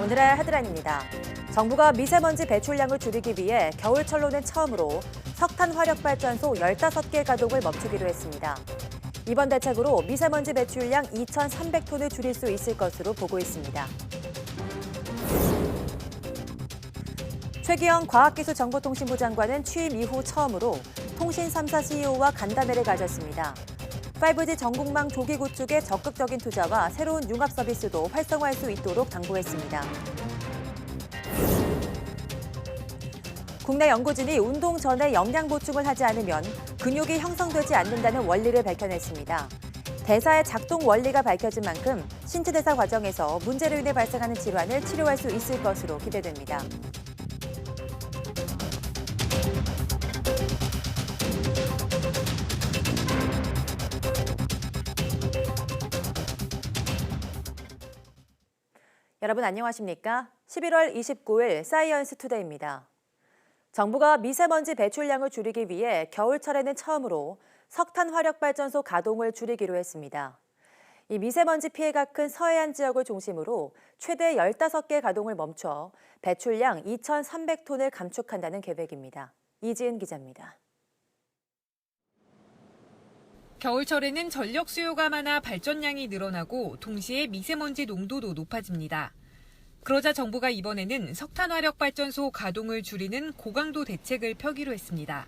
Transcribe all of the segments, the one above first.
오늘의 헤드라인입니다. 정부가 미세먼지 배출량을 줄이기 위해 겨울철로는 처음으로 석탄 화력발전소 15개 가동을 멈추기로 했습니다. 이번 대책으로 미세먼지 배출량 2,300톤을 줄일 수 있을 것으로 보고 있습니다. 최기영 과학기술정보통신부 장관은 취임 이후 처음으로 통신 3사 CEO와 간담회를 가졌습니다. 5G 전국망 조기 구축에 적극적인 투자와 새로운 융합 서비스도 활성화할 수 있도록 당부했습니다. 국내 연구진이 운동 전에 영양 보충을 하지 않으면 근육이 형성되지 않는다는 원리를 밝혀냈습니다. 대사의 작동 원리가 밝혀진 만큼 신체대사 과정에서 문제로 인해 발생하는 질환을 치료할 수 있을 것으로 기대됩니다. 여러분 안녕하십니까? 11월 29일 사이언스 투데이입니다. 정부가 미세먼지 배출량을 줄이기 위해 겨울철에는 처음으로 석탄 화력발전소 가동을 줄이기로 했습니다. 이 미세먼지 피해가 큰 서해안 지역을 중심으로 최대 15개 가동을 멈춰 배출량 2,300톤을 감축한다는 계획입니다. 이지은 기자입니다. 겨울철에는 전력 수요가 많아 발전량이 늘어나고 동시에 미세먼지 농도도 높아집니다. 그러자 정부가 이번에는 석탄 화력발전소 가동을 줄이는 고강도 대책을 펴기로 했습니다.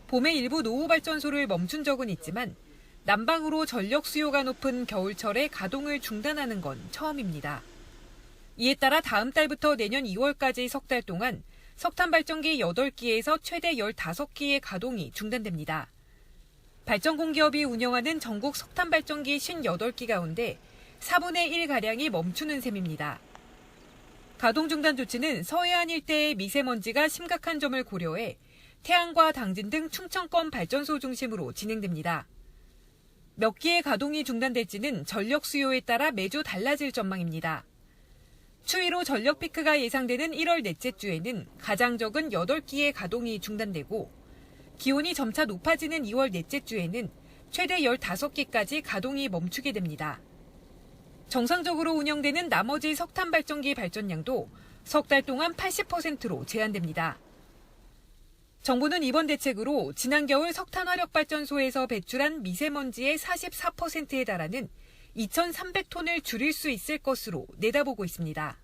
봄에 일부 노후 발전소를 멈춘 적은 있지만 난방으로 전력 수요가 높은 겨울철에 가동을 중단하는 건 처음입니다. 이에 따라 다음 달부터 내년 2월까지 석 달 동안 석탄 발전기 8기에서 최대 15기의 가동이 중단됩니다. 발전공기업이 운영하는 전국 석탄 발전기 58기 가운데 4분의 1가량이 멈추는 셈입니다. 가동 중단 조치는 서해안 일대의 미세먼지가 심각한 점을 고려해 태안과 당진 등 충청권 발전소 중심으로 진행됩니다. 몇 기의 가동이 중단될지는 전력 수요에 따라 매주 달라질 전망입니다. 추위로 전력 피크가 예상되는 1월 넷째 주에는 가장 적은 8기의 가동이 중단되고 기온이 점차 높아지는 2월 넷째 주에는 최대 15기까지 가동이 멈추게 됩니다. 정상적으로 운영되는 나머지 석탄 발전기 발전량도 석 달 동안 80%로 제한됩니다. 정부는 이번 대책으로 지난 겨울 석탄 화력발전소에서 배출한 미세먼지의 44%에 달하는 2,300톤을 줄일 수 있을 것으로 내다보고 있습니다.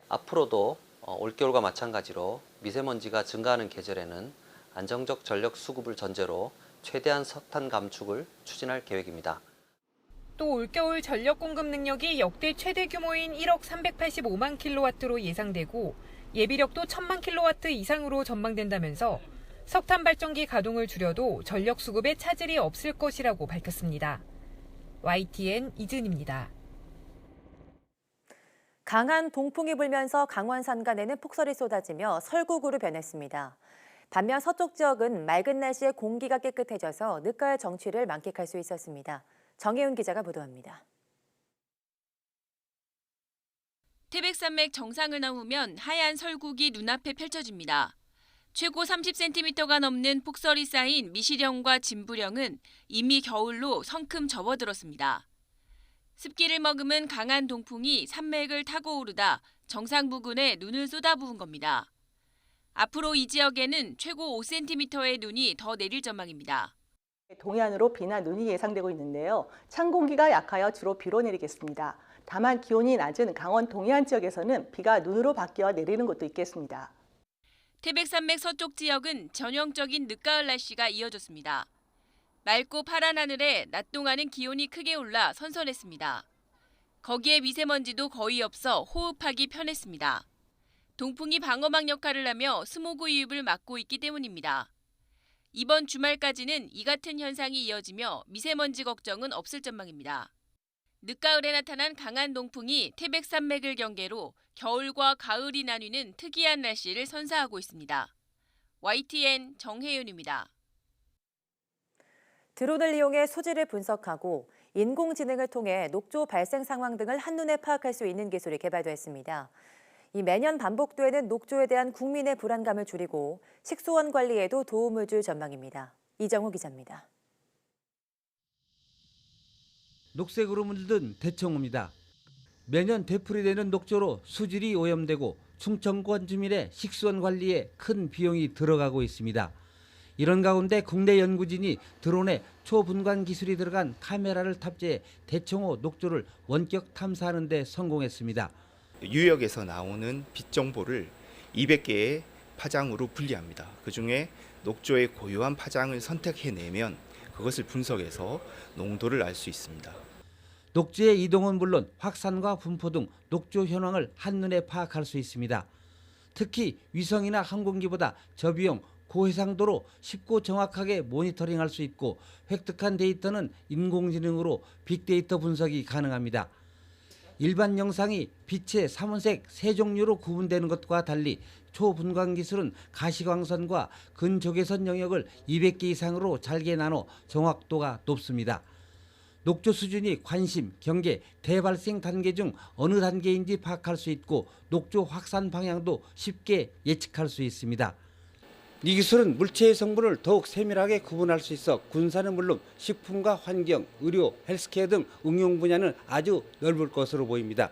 앞으로도 올겨울과 마찬가지로 미세먼지가 증가하는 계절에는 안정적 전력 수급을 전제로 최대한 석탄 감축을 추진할 계획입니다. 또 올겨울 전력 공급 능력이 역대 최대 규모인 1억 385만 킬로와트로 예상되고 예비력도 1,000만 킬로와트 이상으로 전망된다면서 석탄 발전기 가동을 줄여도 전력 수급에 차질이 없을 것이라고 밝혔습니다. YTN 이진입니다. 강한 동풍이 불면서 강원 산간에는 폭설이 쏟아지며 설국으로 변했습니다. 반면 서쪽 지역은 맑은 날씨에 공기가 깨끗해져서 늦가을 정취를 만끽할 수 있었습니다. 정혜윤 기자가 보도합니다. 태백산맥 정상을 넘으면 하얀 설국이 눈앞에 펼쳐집니다. 최고 30cm가 넘는 폭설이 쌓인 미시령과 진부령은 이미 겨울로 성큼 접어들었습니다. 습기를 머금은 강한 동풍이 산맥을 타고 오르다 정상 부근에 눈을 쏟아부은 겁니다. 앞으로 이 지역에는 최고 5cm의 눈이 더 내릴 전망입니다. 동해안으로 비나 눈이 예상되고 있는데요. 찬 공기가 약하여 주로 비로 내리겠습니다. 다만 기온이 낮은 강원 동해안 지역에서는 비가 눈으로 바뀌어 내리는 곳도 있겠습니다. 태백산맥 서쪽 지역은 전형적인 늦가을 날씨가 이어졌습니다. 맑고 파란 하늘에 낮 동안은 기온이 크게 올라 선선했습니다. 거기에 미세먼지도 거의 없어 호흡하기 편했습니다. 동풍이 방어막 역할을 하며 스모그 유입을 막고 있기 때문입니다. 이번 주말까지는 이 같은 현상이 이어지며 미세먼지 걱정은 없을 전망입니다. 늦가을에 나타난 강한 동풍이 태백산맥을 경계로 겨울과 가을이 나뉘는 특이한 날씨를 선사하고 있습니다. YTN 정혜윤입니다. 드론을 이용해 소지를 분석하고 인공지능을 통해 녹조 발생 상황 등을 한눈에 파악할 수 있는 기술이 개발됐습니다. 이 매년 반복되는 녹조에 대한 국민의 불안감을 줄이고 식수원 관리에도 도움을 줄 전망입니다. 이정우 기자입니다. 녹색으로 물든 대청호입니다. 매년 되풀이되는 녹조로 수질이 오염되고 충청권 주민의 식수원 관리에 큰 비용이 들어가고 있습니다. 이런 가운데 국내 연구진이 드론에 초분간 기술이 들어간 카메라를 탑재해 대청호 녹조를 원격 탐사하는 데 성공했습니다. 유역에서 나오는 빛 정보를 200개의 파장으로 분리합니다. 그중에 녹조의 고유한 파장을 선택해내면 그것을 분석해서 농도를 알 수 있습니다. 녹조의 이동은 물론 확산과 분포 등 녹조 현황을 한눈에 파악할 수 있습니다. 특히 위성이나 항공기보다 저비용, 고해상도로 쉽고 정확하게 모니터링할 수 있고 획득한 데이터는 인공지능으로 빅데이터 분석이 가능합니다. 일반 영상이 빛의 삼원색 세 종류로 구분되는 것과 달리 초분광 기술은 가시광선과 근적외선 영역을 200개 이상으로 잘게 나눠 정확도가 높습니다. 녹조 수준이 관심, 경계, 대발생 단계 중 어느 단계인지 파악할 수 있고 녹조 확산 방향도 쉽게 예측할 수 있습니다. 이 기술은 물체의 성분을 더욱 세밀하게 구분할 수 있어 군사는 물론 식품과 환경, 의료, 헬스케어 등 응용 분야는 아주 넓을 것으로 보입니다.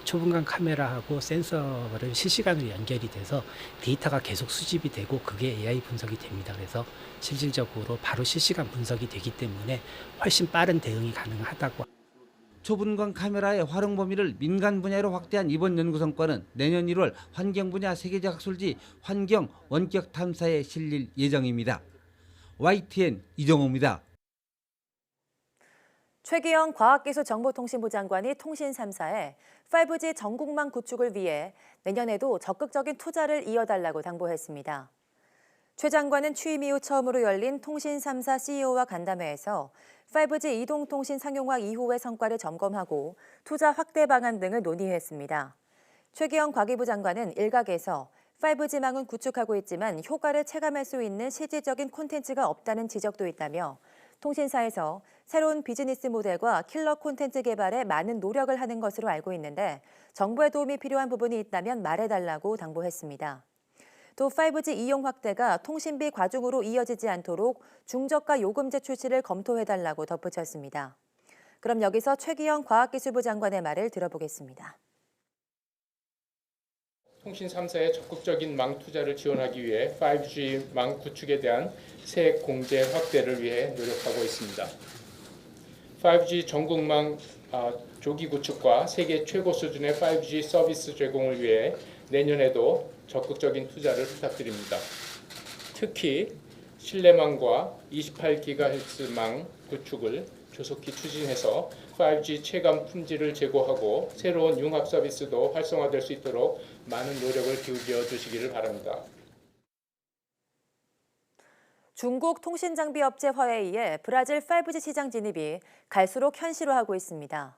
초분간 카메라하고 센서를 실시간으로 연결이 돼서 데이터가 계속 수집이 되고 그게 AI 분석이 됩니다. 그래서 실질적으로 바로 실시간 분석이 되기 때문에 훨씬 빠른 대응이 가능하다고. 초분광 카메라의 활용 범위를 민간 분야로 확대한 이번 연구 성과는 내년 1월 환경 분야 세계적 학술지 환경 원격 탐사에 실릴 예정입니다. YTN 이정호입니다. 최기영 과학기술정보통신부 장관이 통신 3사에 5G 전국망 구축을 위해 내년에도 적극적인 투자를 이어달라고 당부했습니다. 최 장관은 취임 이후 처음으로 열린 통신 3사 CEO와 간담회에서 5G 이동통신 상용화 이후의 성과를 점검하고 투자 확대 방안 등을 논의했습니다. 최기영 과기부 장관은 일각에서 5G망은 구축하고 있지만 효과를 체감할 수 있는 실질적인 콘텐츠가 없다는 지적도 있다며 통신사에서 새로운 비즈니스 모델과 킬러 콘텐츠 개발에 많은 노력을 하는 것으로 알고 있는데 정부의 도움이 필요한 부분이 있다면 말해달라고 당부했습니다. 또 5G 이용 확대가 통신비 과중으로 이어지지 않도록 중저가 요금제 출시를 검토해달라고 덧붙였습니다. 그럼 여기서 최기영 과학기술부 장관의 말을 들어보겠습니다. 통신 3사의 적극적인 망 투자를 지원하기 위해 5G 망 구축에 대한 세액 공제 확대를 위해 노력하고 있습니다. 5G 전국망 조기 구축과 세계 최고 수준의 5G 서비스 제공을 위해 내년에도 적극적인 투자를 부탁드립니다. 특히 실내망과 28GHz 망 구축을 조속히 추진해서 5G 체감 품질을 제고하고 새로운 융합 서비스도 활성화될 수 있도록 많은 노력을 기울여 주시기를 바랍니다. 중국 통신장비업체 화웨이의 브라질 5G 시장 진입이 갈수록 현실화하고 있습니다.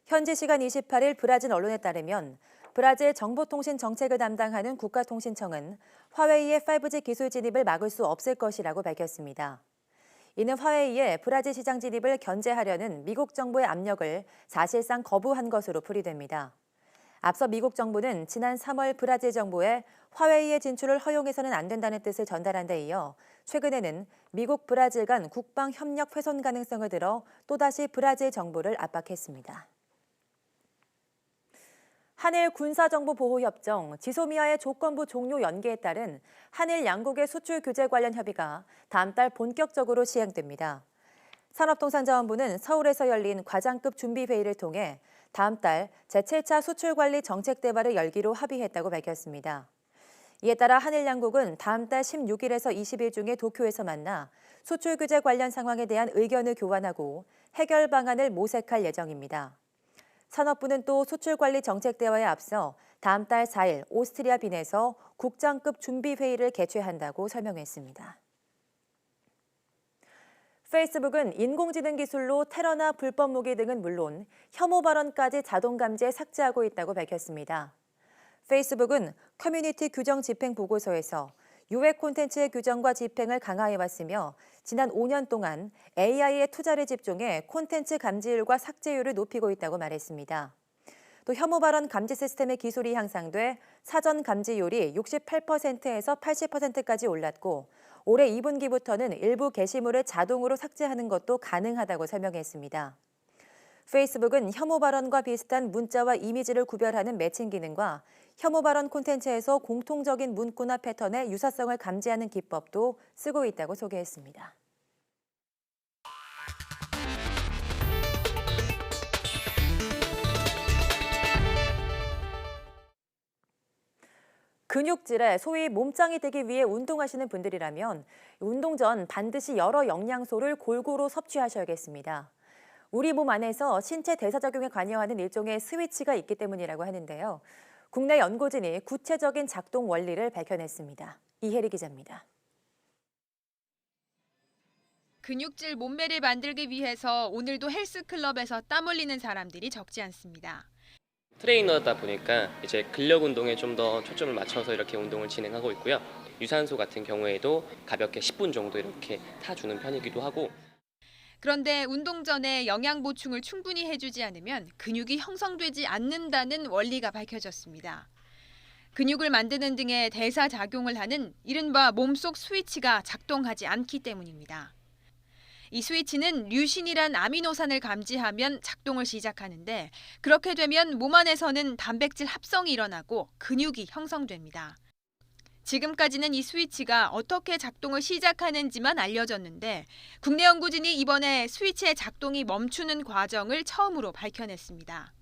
현지 시간 28일 브라질 언론에 따르면 브라질 정보통신 정책을 담당하는 국가통신청은 화웨이의 5G 기술 진입을 막을 수 없을 것이라고 밝혔습니다. 이는 화웨이의 브라질 시장 진입을 견제하려는 미국 정부의 압력을 사실상 거부한 것으로 풀이됩니다. 앞서 미국 정부는 지난 3월 브라질 정부에 화웨이의 진출을 허용해서는 안 된다는 뜻을 전달한 데 이어 최근에는 미국 브라질 간 국방 협력 훼손 가능성을 들어 또다시 브라질 정부를 압박했습니다. 한일 군사정보보호협정 지소미아의 조건부 종료 연기에 따른 한일 양국의 수출 규제 관련 협의가 다음 달 본격적으로 시행됩니다. 산업통상자원부는 서울에서 열린 과장급 준비회의를 통해 다음 달 제7차 수출관리 정책 대화를 열기로 합의했다고 밝혔습니다. 이에 따라 한일 양국은 다음 달 16일에서 20일 중에 도쿄에서 만나 수출 규제 관련 상황에 대한 의견을 교환하고 해결 방안을 모색할 예정입니다. 산업부는 또 수출관리 정책 대화에 앞서 다음 달 4일 오스트리아 빈에서 국장급 준비회의를 개최한다고 설명했습니다. 페이스북은 인공지능 기술로 테러나 불법 무기 등은 물론 혐오 발언까지 자동 감지해 삭제하고 있다고 밝혔습니다. 페이스북은 커뮤니티 규정 집행 보고서에서 유해 콘텐츠의 규정과 집행을 강화해왔으며 지난 5년 동안 AI에 투자를 집중해 콘텐츠 감지율과 삭제율을 높이고 있다고 말했습니다. 또 혐오 발언 감지 시스템의 기술이 향상돼 사전 감지율이 68%에서 80%까지 올랐고 올해 2분기부터는 일부 게시물을 자동으로 삭제하는 것도 가능하다고 설명했습니다. 페이스북은 혐오 발언과 비슷한 문자와 이미지를 구별하는 매칭 기능과 혐오 발언 콘텐츠에서 공통적인 문구나 패턴의 유사성을 감지하는 기법도 쓰고 있다고 소개했습니다. 근육질에 소위 몸짱이 되기 위해 운동하시는 분들이라면 운동 전 반드시 여러 영양소를 골고루 섭취하셔야겠습니다. 우리 몸 안에서 신체 대사작용에 관여하는 일종의 스위치가 있기 때문이라고 하는데요. 국내 연구진이 구체적인 작동 원리를 밝혀냈습니다. 이혜리 기자입니다. 근육질 몸매를 만들기 위해서 오늘도 헬스클럽에서 땀 흘리는 사람들이 적지 않습니다. 트레이너다 보니까 이제 근력 운동에 좀 더 초점을 맞춰서 이렇게 운동을 진행하고 있고요. 유산소 같은 경우에도 가볍게 10분 정도 이렇게 타주는 편이기도 하고. 그런데 운동 전에 영양 보충을 충분히 해주지 않으면 근육이 형성되지 않는다는 원리가 밝혀졌습니다. 근육을 만드는 등의 대사 작용을 하는 이른바 몸속 스위치가 작동하지 않기 때문입니다. 이 스위치는 류신이란 아미노산을 감지하면 작동을 시작하는데 그렇게 되면 몸 안에서는 단백질 합성이 일어나고 근육이 형성됩니다. 지금까지는 이 스위치가 어떻게 작동을 시작하는지만 알려졌는데 국내 연구진이 이번에 스위치의 작동이 멈추는 과정을 처음으로 밝혀냈습니다.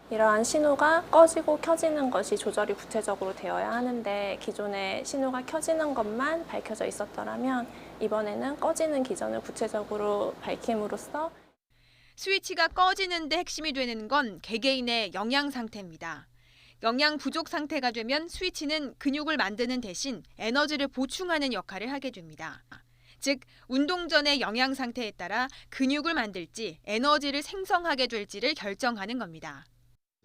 이러한 신호가 꺼지고 켜지는 것이 조절이 구체적으로 되어야 하는데 기존에 신호가 켜지는 것만 밝혀져 있었더라면 이번에는 꺼지는 기전을 구체적으로 밝힘으로써 스위치가 꺼지는 데 핵심이 되는 건 개개인의 영양 상태입니다. 영양 부족 상태가 되면 스위치는 근육을 만드는 대신 에너지를 보충하는 역할을 하게 됩니다. 즉, 운동 전의 영양 상태에 따라 근육을 만들지 에너지를 생성하게 될지를 결정하는 겁니다.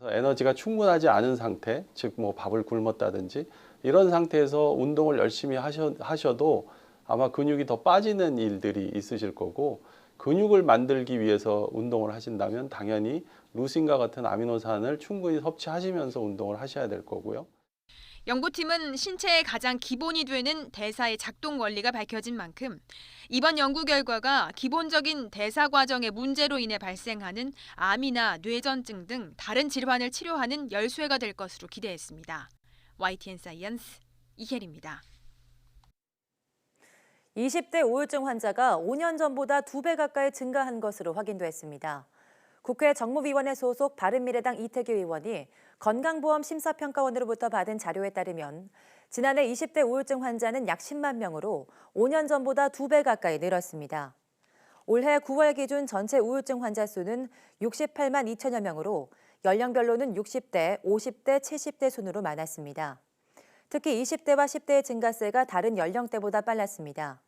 에너지가 충분하지 않은 상태, 즉 뭐 밥을 굶었다든지 이런 상태에서 운동을 열심히 하셔도 아마 근육이 더 빠지는 일들이 있으실 거고 근육을 만들기 위해서 운동을 하신다면 당연히 루신과 같은 아미노산을 충분히 섭취하시면서 운동을 하셔야 될 거고요. 연구팀은 신체의 가장 기본이 되는 대사의 작동 원리가 밝혀진 만큼 이번 연구 결과가 기본적인 대사 과정의 문제로 인해 발생하는 암이나 뇌전증 등 다른 질환을 치료하는 열쇠가 될 것으로 기대했습니다. YTN 사이언스 이혜리입니다. 20대 우울증 환자가 5년 전보다 2배 가까이 증가한 것으로 확인됐습니다. 국회 정무위원회 소속 바른미래당 이태규 의원이 건강보험 심사평가원으로부터 받은 자료에 따르면 지난해 20대 우울증 환자는 약 10만 명으로 5년 전보다 2배 가까이 늘었습니다. 올해 9월 기준 전체 우울증 환자 수는 68만 2천여 명으로 연령별로는 60대, 50대, 70대 순으로 많았습니다. 특히 20대와 10대의 증가세가 다른 연령대보다 빨랐습니다.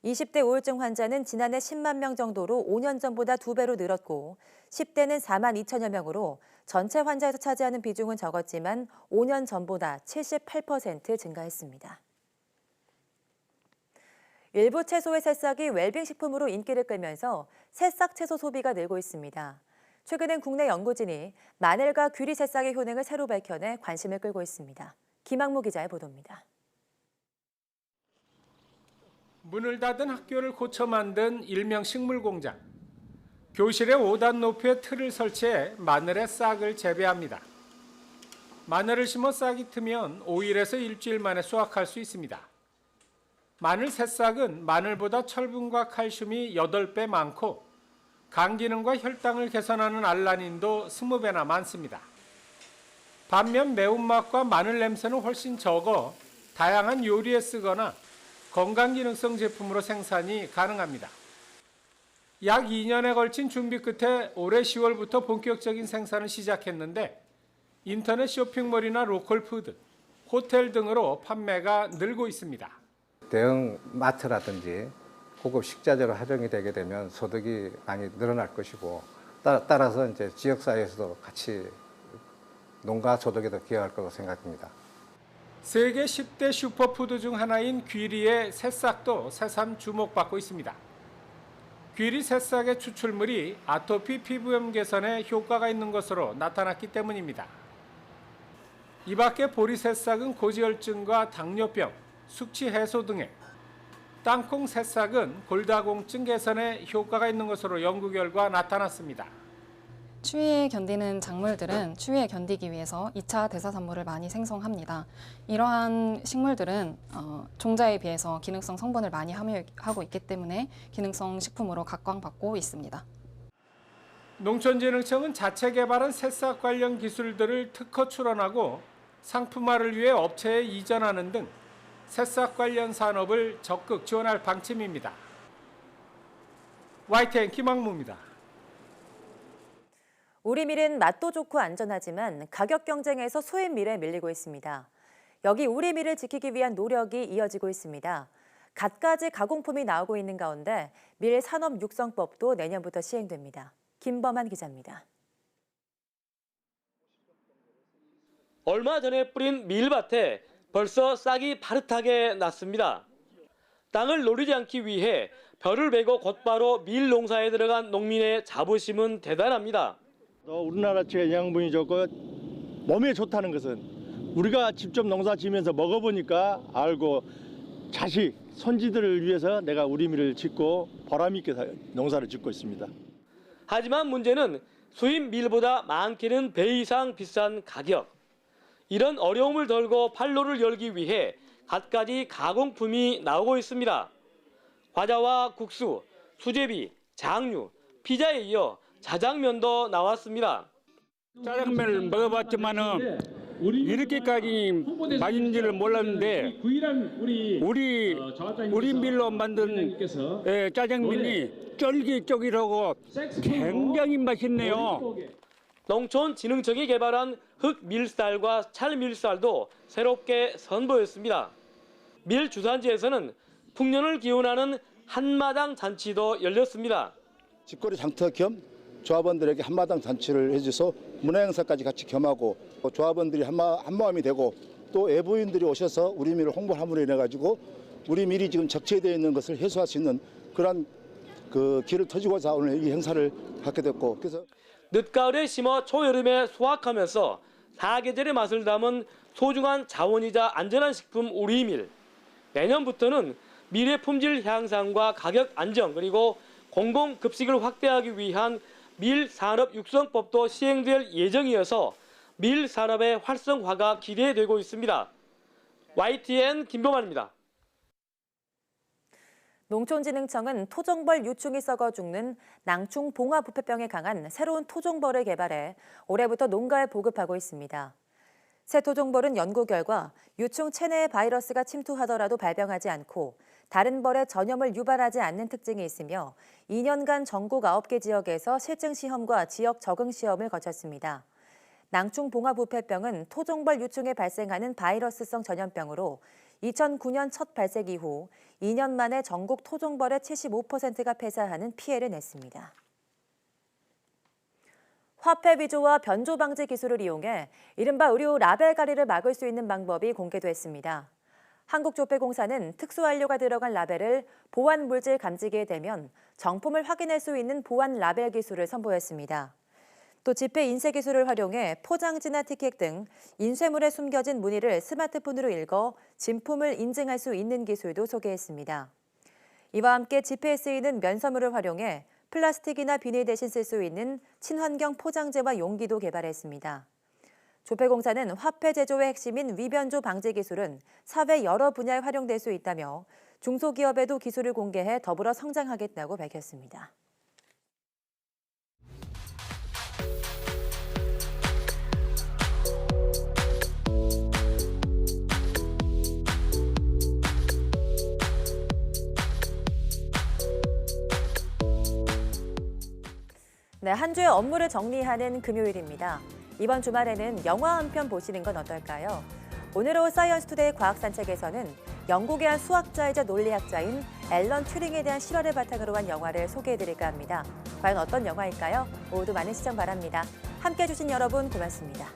20대 우울증 환자는 지난해 10만 명 정도로 5년 전보다 2배로 늘었고 10대는 4만 2천여 명으로 전체 환자에서 차지하는 비중은 적었지만 5년 전보다 78% 증가했습니다. 일부 채소의 새싹이 웰빙 식품으로 인기를 끌면서 새싹 채소 소비가 늘고 있습니다. 최근엔 국내 연구진이 마늘과 귀리 새싹의 효능을 새로 밝혀내 관심을 끌고 있습니다. 김학무 기자의 보도입니다. 문을 닫은 학교를 고쳐 만든 일명 식물공장. 교실에 5단 높이의 틀을 설치해 마늘의 싹을 재배합니다. 마늘을 심어 싹이 트면 5일에서 일주일 만에 수확할 수 있습니다. 마늘 새싹은 마늘보다 철분과 칼슘이 8배 많고 간 기능과 혈당을 개선하는 알라닌도 20배나 많습니다. 반면 매운맛과 마늘 냄새는 훨씬 적어 다양한 요리에 쓰거나 건강기능성 제품으로 생산이 가능합니다. 약 2년에 걸친 준비 끝에 올해 10월부터 본격적인 생산을 시작했는데 인터넷 쇼핑몰이나 로컬푸드, 호텔 등으로 판매가 늘고 있습니다. 대형 마트라든지 고급 식자재로 활용이 되게 되면 소득이 많이 늘어날 것이고 따라서 이제 지역사회에서도 같이 농가 소득에도 기여할 거라고 생각합니다. 세계 10대 슈퍼푸드 중 하나인 귀리의 새싹도 새삼 주목받고 있습니다. 귀리 새싹의 추출물이 아토피 피부염 개선에 효과가 있는 것으로 나타났기 때문입니다. 이 밖에 보리 새싹은 고지혈증과 당뇨병, 숙취 해소 등에, 땅콩 새싹은 골다공증 개선에 효과가 있는 것으로 연구 결과 나타났습니다. 추위에 견디는 작물들은 추위에 견디기 위해서 2차 대사산물을 많이 생성합니다. 이러한 식물들은 종자에 비해서 기능성 성분을 많이 함유하고 있기 때문에 기능성 식품으로 각광받고 있습니다. 농촌진흥청은 자체 개발한 새싹 관련 기술들을 특허 출원하고 상품화를 위해 업체에 이전하는 등 새싹 관련 산업을 적극 지원할 방침입니다. YTN 김학무입니다. 우리 밀은 맛도 좋고 안전하지만 가격 경쟁에서 소액 밀에 밀리고 있습니다. 여기 우리 밀을 지키기 위한 노력이 이어지고 있습니다. 갖가지 가공품이 나오고 있는 가운데 밀 산업 육성법도 내년부터 시행됩니다. 김범한 기자입니다. 얼마 전에 뿌린 밀밭에 벌써 싹이 파릇하게 났습니다. 땅을 노리지 않기 위해 벼를 베고 곧바로 밀 농사에 들어간 농민의 자부심은 대단합니다. 우리나라처럼 영양분이 좋고 몸에 좋다는 것은 우리가 직접 농사 지면서 먹어보니까 알고 자식, 손지들을 위해서 내가 우리 밀을 짓고 보람 있게 농사를 짓고 있습니다. 하지만 문제는 수입 밀보다 많게는 배 이상 비싼 가격. 이런 어려움을 덜고 판로를 열기 위해 갖가지 가공품이 나오고 있습니다. 과자와 국수, 수제비, 장류, 피자에 이어 자장면도 나왔습니다. 짜장면을 먹어봤지만은 이렇게까지 맛있는지를 몰랐는데 우리 밀로 만든 짜장면이 쫄깃쫄깃하고 굉장히 맛있네요. 농촌진흥청이 개발한 흑밀쌀과 찰밀쌀도 새롭게 선보였습니다. 밀 주산지에서는 풍년을 기원하는 한마당 잔치도 열렸습니다. 직거래 장터 겸 조합원들에게 한마당 잔치를 해줘서 문화행사까지 같이 겸하고 조합원들이 한마음이 되고 또 외부인들이 오셔서 우리 밀을 홍보를 함으로 인해 가지고 우리 밀이 지금 적체되어 있는 것을 해소할 수 있는 그런 길을 터주고자 오늘 이 행사를 갖게 됐고 그래서 늦가을에 심어 초여름에 수확하면서 사계절의 맛을 담은 소중한 자원이자 안전한 식품 우리 밀. 내년부터는 밀의 품질 향상과 가격 안정 그리고 공공급식을 확대하기 위한 밀산업 육성법도 시행될 예정이어서 밀산업의 활성화가 기대되고 있습니다. YTN 김범환입니다. 농촌진흥청은 토종벌 유충이 썩어 죽는 낭충봉화부패병에 강한 새로운 토종벌을 개발해 올해부터 농가에 보급하고 있습니다. 새 토종벌은 연구 결과 유충 체내에 바이러스가 침투하더라도 발병하지 않고 다른 벌에 전염을 유발하지 않는 특징이 있으며 2년간 전국 9개 지역에서 실증 시험과 지역 적응 시험을 거쳤습니다. 낭충봉화부패병은 토종벌 유충에 발생하는 바이러스성 전염병으로 2009년 첫 발생 이후 2년 만에 전국 토종벌의 75%가 폐사하는 피해를 냈습니다. 화폐 위조와 변조 방지 기술을 이용해 이른바 의료 라벨 가리를 막을 수 있는 방법이 공개됐습니다. 한국조폐공사는 특수한료가 들어간 라벨을 보안 물질 감지기에 대면 정품을 확인할 수 있는 보안 라벨 기술을 선보였습니다. 또 지폐 인쇄 기술을 활용해 포장지나 티켓 등 인쇄물에 숨겨진 문의를 스마트폰으로 읽어 진품을 인증할 수 있는 기술도 소개했습니다. 이와 함께 지폐에 쓰이는 면서물을 활용해 플라스틱이나 비닐 대신 쓸 수 있는 친환경 포장재와 용기도 개발했습니다. 조폐공사는 화폐 제조의 핵심인 위변조 방지 기술은 사회 여러 분야에 활용될 수 있다며 중소기업에도 기술을 공개해 더불어 성장하겠다고 밝혔습니다. 네, 한 주의 업무를 정리하는 금요일입니다. 이번 주말에는 영화 한 편 보시는 건 어떨까요? 오늘 오후 사이언스 투데이 과학산책에서는 영국의 한 수학자이자 논리학자인 앨런 튜링에 대한 실화를 바탕으로 한 영화를 소개해드릴까 합니다. 과연 어떤 영화일까요? 모두 많은 시청 바랍니다. 함께해 주신 여러분 고맙습니다.